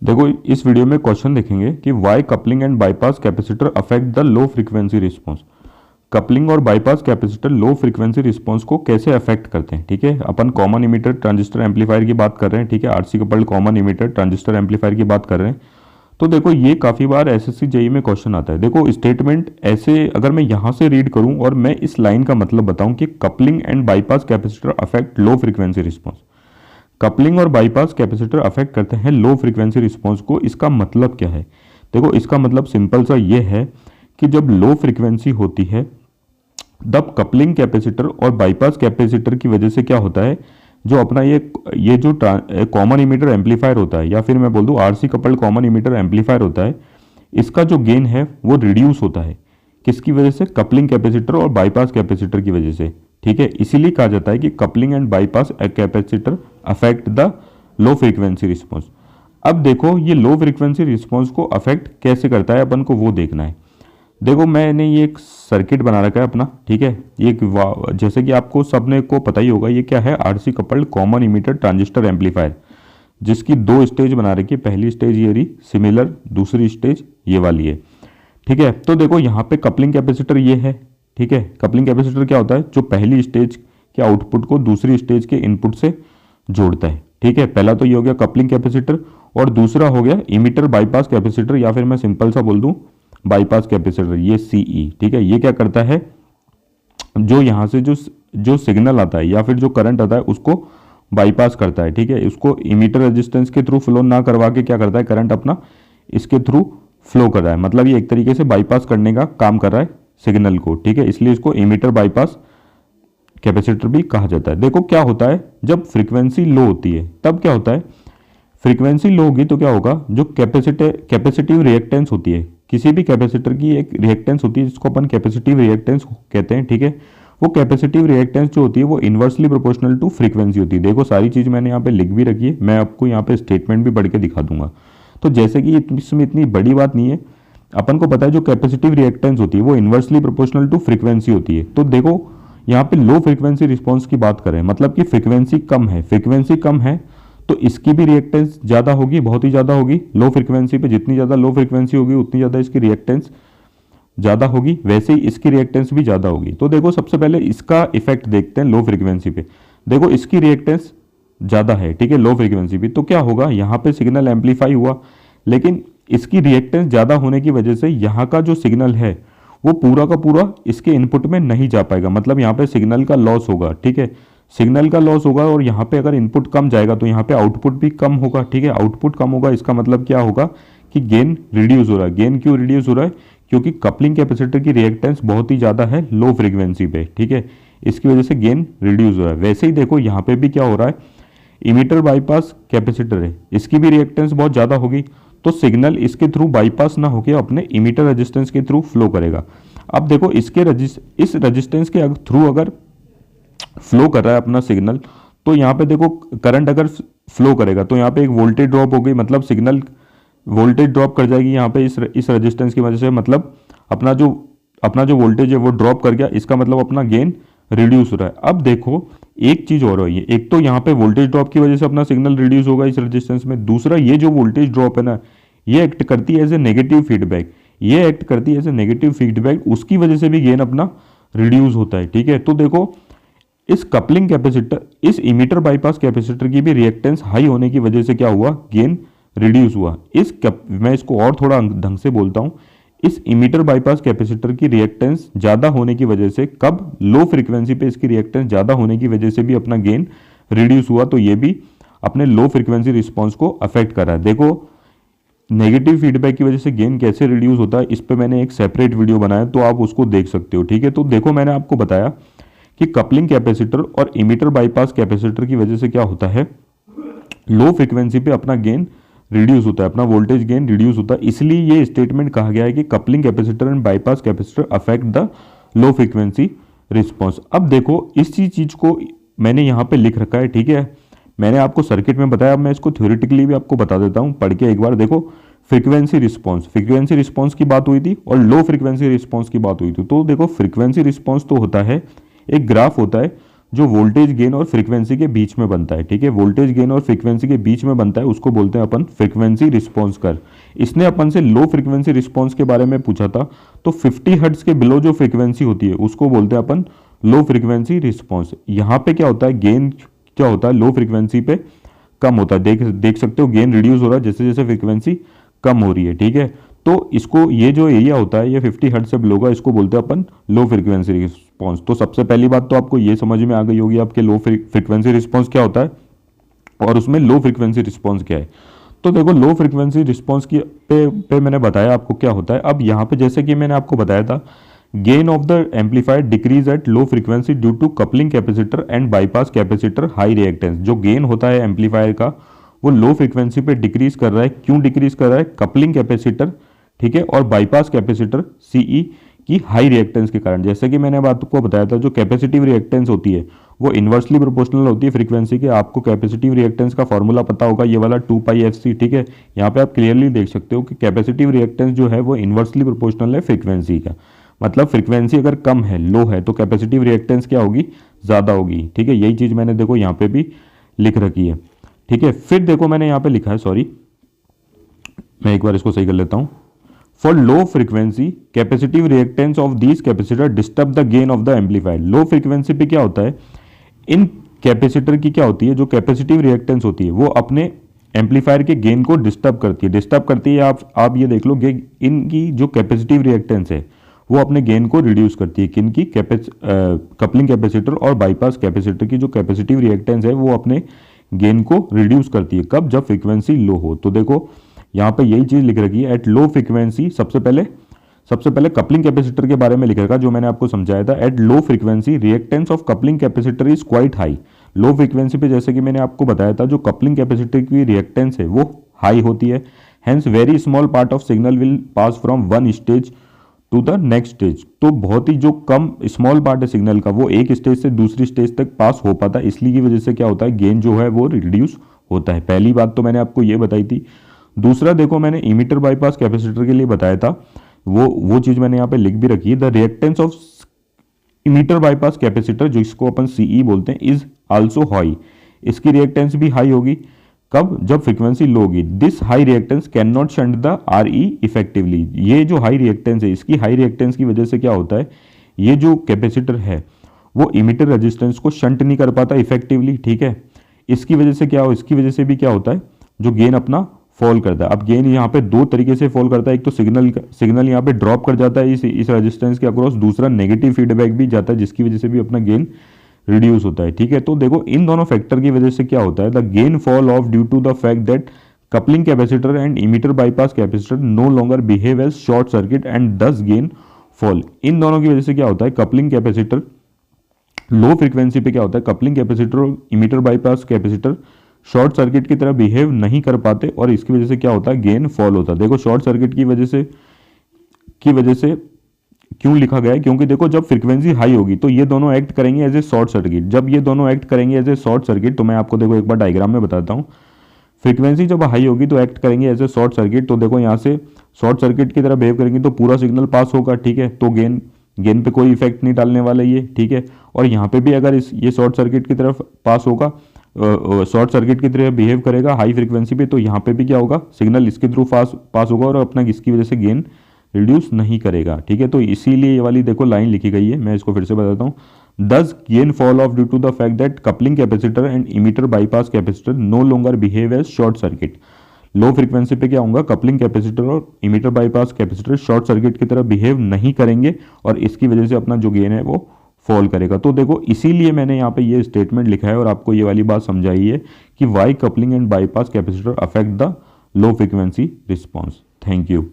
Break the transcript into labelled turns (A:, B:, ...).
A: देखो इस वीडियो में क्वेश्चन देखेंगे कि why coupling and bypass capacitor affect the low frequency response. Coupling और bypass capacitor low frequency response को कैसे अफेक्ट करते हैं। ठीक है, अपन कॉमन इमीटर ट्रांजिस्टर एम्पलीफायर की बात कर रहे हैं। ठीक है, RC coupled common emitter transistor amplifier की बात कर रहे हैं। तो देखो ये काफ़ी बार एसएससी जेईई में क्वेश्चन आता है। देखो स्टेटमेंट ऐसे अगर मैं यहाँ से रीड करूँ और मैं इस लाइन का मतलब बताऊँ कि coupling and bypass capacitor affect low frequency response. Coupling और बाईपास कैपेसिटर अफेक्ट करते हैं लो फ्रीक्वेंसी रिस्पांस को। इसका मतलब क्या है? देखो इसका मतलब सिंपल सा ये है कि जब लो फ्रीक्वेंसी होती है तब कपलिंग कैपेसिटर और बाईपास कैपेसिटर की वजह से क्या होता है, जो अपना ये जो कॉमन इमीटर एम्पलीफायर होता है, या फिर मैं बोल दूं RC coupled common emitter amplifier होता है, इसका जो गेन है वो रिड्यूस होता है। किसकी वजह से? कपलिंग कैपेसिटर और बाईपास कैपेसिटर की वजह से। ठीक है, इसीलिए कहा जाता है कि coupling and bypass capacitor affect the low frequency response. अब देखो ये लो फ्रीक्वेंसी रिस्पांस को अफेक्ट कैसे करता है, अपन को वो देखना है। देखो मैंने ये एक सर्किट बना रखा है अपना। ठीक है, ये जैसे कि आपको सबने को पता ही होगा ये क्या है, RC coupled common emitter transistor amplifier, जिसकी दो स्टेज बना रखी है। पहली स्टेज ये रही सिमिलर, दूसरी स्टेज ये वाली है। ठीक है, तो देखो यहाँ पे कपलिंग कैपेसिटर ये है। ठीक है, कपलिंग कैपेसिटर क्या होता है, जो पहली स्टेज के आउटपुट को दूसरी स्टेज के इनपुट से जोड़ता है। ठीक है, पहला तो ये हो गया कपलिंग कैपेसिटर, और दूसरा हो गया इमीटर बाईपास कैपेसिटर, या फिर मैं सिंपल सा बोल दूं बाईपास कैपेसिटर, ये सीई। ठीक है, ये क्या करता है, जो यहाँ से जो सिग्नल आता है या फिर जो करंट आता है उसको बाईपास करता है। ठीक है, उसको इमीटर रेजिस्टेंस के थ्रू फ्लो ना करवा के क्या करता है, करंट अपना इसके थ्रू फ्लो कर रहा है। मतलब ये एक तरीके से बाईपास करने का काम कर रहा है सिग्नल को। ठीक है, इसलिए इसको इमीटर बाईपास कैपेसिटर भी कहा जाता है। देखो क्या होता है, जब फ्रीक्वेंसी लो होती है तब क्या होता है, फ्रीक्वेंसी लो होगी तो क्या होगा, जो कैपेसिटिव रिएक्टेंस होती है, किसी भी कैपेसिटर की एक रिएक्टेंस होती है जिसको अपन कैपेसिटिव रिएक्टेंस कहते हैं। ठीक है, वो कैपेसिटिव रिएक्टेंस जो होती है वो इन्वर्सली प्रोपोर्शनल टू फ्रीक्वेंसी होती है। देखो सारी चीज़ मैंने यहाँ पे लिख भी रखी है, मैं आपको यहाँ पे स्टेटमेंट भी पढ़ के दिखा दूंगा। तो जैसे कि इसमें इतनी बड़ी बात नहीं है, अपन को पता है जो कैपेसिटिव रिएक्टेंस होती है वो इन्वर्सली प्रोपोर्शनल टू फ्रीक्वेंसी होती है। तो देखो यहाँ पे लो फ्रीक्वेंसी रिस्पॉन्स की बात करें, मतलब कि फ्रीक्वेंसी कम है, फ्रीक्वेंसी कम है तो इसकी भी रिएक्टेंस ज़्यादा होगी, बहुत ही ज़्यादा होगी। लो फ्रीक्वेंसी पे जितनी ज़्यादा लो फ्रीक्वेंसी होगी उतनी ज़्यादा इसकी रिएक्टेंस ज़्यादा होगी, वैसे ही इसकी रिएक्टेंस भी ज़्यादा होगी। तो देखो सबसे पहले इसका इफेक्ट देखते हैं लो फ्रीक्वेंसी पे। देखो इसकी रिएक्टेंस ज़्यादा है, ठीक है, लो फ्रीक्वेंसी पे, तो क्या होगा, यहाँ पे सिग्नल एम्पलीफाई हुआ, लेकिन इसकी रिएक्टेंस ज़्यादा होने की वजह से यहाँ का जो सिग्नल है वो पूरा का पूरा इसके इनपुट में नहीं जा पाएगा। मतलब यहाँ पे सिग्नल का लॉस होगा। ठीक है, सिग्नल का लॉस होगा, और यहाँ पे अगर इनपुट कम जाएगा तो यहाँ पे आउटपुट भी कम होगा। ठीक है, आउटपुट कम होगा, इसका मतलब क्या होगा कि गेन रिड्यूस हो रहा है। गेन क्यों रिड्यूस हो रहा है? क्योंकि कपलिंग कैपेसिटर की रिएक्टेंस बहुत ही ज़्यादा है लो फ्रीक्वेंसी पे। ठीक है, इसकी वजह से गेन रिड्यूस हो रहा है। वैसे ही देखो यहाँ पे भी क्या हो रहा है, इमीटर बाईपास कैपेसिटर है, इसकी भी रिएक्टेंस बहुत ज़्यादा होगी, तो सिग्नल इसके थ्रू बाईपास ना होकर अपने इमीटर रेजिस्टेंस के थ्रू फ्लो करेगा। अब देखो इस रेजिस्टेंस के थ्रू अगर फ्लो कर रहा है अपना सिग्नल, तो यहाँ पे देखो करंट अगर फ्लो करेगा तो यहाँ पे एक वोल्टेज ड्रॉप हो गई, मतलब सिग्नल वोल्टेज ड्रॉप कर जाएगी यहाँ पे इस रेजिस्टेंस की वजह से। मतलब अपना जो वोल्टेज है वो ड्रॉप कर गया, इसका मतलब अपना गेन रिड्यूस हो रहा है। अब देखो एक चीज और है, एक तो यहाँ पे वोल्टेज ड्रॉप की वजह से अपना सिग्नल रिड्यूस होगा इस रेजिस्टेंस में, दूसरा ये जो वोल्टेज ड्रॉप है ना, ये एक्ट करती है एज ए नेगेटिव फीडबैक, ये एक्ट करती है एज ए नेगेटिव फीडबैक, उसकी वजह से भी गेन अपना रिड्यूस होता है। ठीक है, तो देखो इस कपलिंग कैपेसिटर, इस इमीटर बाईपास कैपेसिटर की भी रिएक्टेंस हाई होने की वजह से क्या हुआ, गेन रिड्यूस हुआ। मैं इसको और थोड़ा ढंग से बोलता हूं, इस इमीटर बाईपास कैपेसिटर की रिएक्टेंस ज़्यादा होने की वजह से, कब, लो फ्रीक्वेंसी पे इसकी रिएक्टेंस ज़्यादा होने की वजह से भी अपना गेन रिड्यूस हुआ, तो ये भी अपने लो फ्रीक्वेंसी रिस्पॉन्स को अफेक्ट कर रहा है। देखो नेगेटिव फीडबैक की वजह से गेन कैसे रिड्यूस होता है, इस पर मैंने एक सेपरेट वीडियो बनाया, तो आप उसको देख सकते हो। ठीक है, तो देखो मैंने आपको बताया कि कपलिंग कैपेसिटर और इमीटर बाईपास कैपेसिटर की वजह से क्या होता है, लो फ्रीक्वेंसी पे अपना गेन रिड्यूस होता है, अपना वोल्टेज गेन रिड्यूस होता है। इसलिए ये स्टेटमेंट कहा गया है कि coupling capacitor and bypass capacitor affect the low frequency response. अब देखो इस चीज को मैंने यहाँ पे लिख रखा है। ठीक है, मैंने आपको सर्किट में बताया, अब मैं इसको थ्योरेटिकली भी आपको बता देता हूँ पढ़ के एक बार। देखो फ्रीक्वेंसी रिस्पॉन्स की बात हुई थी और लो फ्रीक्वेंसी रिस्पॉन्स की बात हुई थी। तो देखो फ्रीक्वेंसी रिस्पॉन्स तो होता है, एक ग्राफ होता है जो वोल्टेज गेन और फ्रीक्वेंसी के बीच में बनता है, ठीक है, वोल्टेज गेन और फ्रीक्वेंसी के बीच में बनता है, उसको बोलते हैं अपन फ्रीक्वेंसी रिस्पॉन्स कर्व। इसने अपन से लो फ्रीक्वेंसी रिस्पॉन्स के बारे में पूछा था, तो 50 हर्ट्ज के बिलो जो फ्रीक्वेंसी होती है उसको बोलते हैं अपन लो फ्रीक्वेंसी रिस्पॉन्स। यहाँ पे क्या होता है, गेन क्या होता है लो फ्रीक्वेंसी पे कम होता है, देख सकते हो गेन रिड्यूस हो रहा है जैसे जैसे फ्रीक्वेंसी कम हो रही है, ठीक है। तो इसको ये जो एरिया होता है ये 50 हर्ट्ज से बिलो का, इसको बोलते हैं अपन लो फ्रीक्वेंसी रिस्पॉन्स। तो सबसे पहली बात तो आपको ये समझ में आ गई होगी आपके लो फ्रीक्वेंसी रिस्पॉन्स क्या होता है और उसमें लो फ्रीक्वेंसी रिस्पॉन्स क्या है। तो देखो लो फ्रीक्वेंसी रिस्पॉन्स की पे मैंने बताया आपको क्या होता है। अब यहाँ पे जैसे कि मैंने आपको बताया था, gain of the amplifier decrease at low frequency due to coupling capacitor and bypass capacitor high reactance. जो गेन होता है एम्पलीफायर का वो लो फ्रीक्वेंसी पे डिक्रीज कर रहा है, क्यों डिक्रीज कर रहा है, कपलिंग कैपेसिटर, ठीक है, और बाईपास कैपेसिटर सीई की हाई रिएक्टेंस के कारण। जैसे कि मैंने बात को बताया था, जो कैपेसिटिव रिएक्टेंस होती है वो इन्वर्सली प्रोपोर्शनल होती है फ्रीक्वेंसी के। आपको कैपेसिटिव रिएक्टेंस का फॉर्मूला पता होगा, ये वाला 2πfc, ठीक है। यहाँ पे आप क्लियरली देख सकते हो कि कैपेसिटिव रिएक्टेंस जो है वो इन्वर्सली प्रोपोर्शनल है फ्रीक्वेंसी का। मतलब फ्रीक्वेंसी अगर कम है, लो है, तो कैपेसिटिव रिएक्टेंस क्या होगी, ज़्यादा होगी, ठीक है। यही चीज़ मैंने देखो यहाँ पे भी लिख रखी है, ठीक है। फिर देखो मैंने यहाँ पे लिखा है, सॉरी मैं एक बार इसको सही कर लेता हूँ। For low frequency capacitive reactance of these capacitor disturb the gain of the amplifier. Low frequency पे क्या होता है, इन कैपेसिटर की क्या होती है, जो कैपेसिटिव रिएक्टेंस होती है वो अपने एम्पलीफायर के गेन को डिस्टर्ब करती है। आप ये देख लो कि इनकी जो कैपेसिटिव रिएक्टेंस है वो अपने गेन को रिड्यूस करती है। किनकी, कपलिंग कैपेसिटर और बाईपास कैपेसिटर की जो कैपेसिटिव रिएक्टेंस है वो अपने गेन को रिड्यूस करती है। कब, जब फ्रीक्वेंसी लो हो। तो देखो यहाँ पे यही चीज लिख रखी है, एट लो फ्रीक्वेंसी। सबसे पहले कपलिंग कैपेसिटर के बारे में लिख रखा, जो मैंने आपको समझाया था। Eight low frequency reactance of coupling capacitor is quite high. Low frequency पे जैसे कि मैंने आपको बताया था, जो कपलिंग कैपेसिटर की रिएक्टेंस है वो हाई होती है। Hence very small part of signal will pass from one stage to the next stage. तो बहुत ही जो कम स्मॉल पार्ट है सिग्नल का वो एक स्टेज से दूसरी स्टेज तक पास हो पाता है, इसलिए की वजह से क्या होता है, गेन जो है वो रिड्यूस होता है। पहली बात तो मैंने आपको ये बताई थी। दूसरा देखो मैंने इमीटर बाईपास कैपेसिटर के लिए बताया था, वो चीज मैंने यहाँ पे लिख भी रखी है। The reactance of emitter bypass capacitor, जो इसको अपन सीई बोलते हैं, इज आल्सो हाई। इसकी रिएक्टेंस भी हाई होगी। कब, जब फ्रीक्वेंसी लो होगी। This high reactance can not shunt the R E effectively. ये जो हाई रिएक्टेंस है, इसकी हाई रिएक्टेंस की वजह से क्या होता है, ये जो कैपेसिटर है वो इमीटर रेजिस्टेंस को शंट नहीं कर पाता इफेक्टिवली, ठीक है। इसकी वजह से क्या हो, इसकी वजह से भी क्या होता है, जो गेन अपना फॉल करता है। अब गेन यहाँ पे दो तरीके से फॉल करता है, एक तो सिग्नल यहाँ पे ड्रॉप कर जाता है इस रेजिस्टेंस के अक्रॉस, दूसरा नेगेटिव फीडबैक भी जाता है, जिसकी वजह से भी अपना गेन रिड्यूस होता है, ठीक है। तो देखो इन दोनों फैक्टर की वजह से क्या होता है, the gain fall off due to the fact that coupling capacitor and emitter bypass capacitor no longer behave as short circuit and thus gain fall. इन दोनों की वजह से क्या होता है, कपलिंग कैपेसिटर लो फ्रीक्वेंसी पे क्या होता है, कपलिंग कैपेसिटर और emitter bypass capacitor short circuit की तरह बिहेव नहीं कर पाते और इसकी वजह से क्या होता है, गेन फॉल होता है। देखो शॉर्ट सर्किट की वजह से क्यों लिखा गया है, क्योंकि देखो जब फ्रीक्वेंसी हाई होगी तो ये दोनों एक्ट करेंगे एज ए शॉर्ट सर्किट। जब ये दोनों एक्ट करेंगे एज ए शॉर्ट सर्किट, तो मैं आपको देखो एक बार डायग्राम में बताता हूँ। फ्रीक्वेंसी जब हाई होगी तो एक्ट करेंगे एज ए शॉर्ट सर्किट। तो देखो यहाँ से शॉर्ट सर्किट की तरह बिहेव करेंगे तो पूरा सिग्नल पास होगा, ठीक है। तो गेन पे कोई इफेक्ट नहीं डालने वाला ये, ठीक है। और यहाँ पे भी अगर ये शॉर्ट सर्किट की तरफ पास होगा, शॉर्ट सर्किट की तरह बिहेव करेगा हाई फ्रीक्वेंसी पे, तो यहाँ पे भी क्या होगा, सिग्नल इसके थ्रू पास होगा और अपना इसकी वजह से गेन रिड्यूस नहीं करेगा, ठीक है। तो इसीलिए ये वाली देखो लाइन लिखी गई है, मैं इसको फिर से बताता हूँ। Thus gain fall off due to the fact that coupling capacitor and emitter bypass capacitor no longer behave as short circuit. Low frequency पे क्या होगा, कपलिंग कैपेसिटर और emitter bypass capacitor short circuit की तरह बिहेव नहीं करेंगे और इसकी वजह से अपना जो गेन है वो फॉल करेगा। तो देखो इसीलिए मैंने यहाँ पे ये स्टेटमेंट लिखा है और आपको ये वाली बात समझाई है कि why coupling and bypass capacitor affect the low frequency response. Thank you.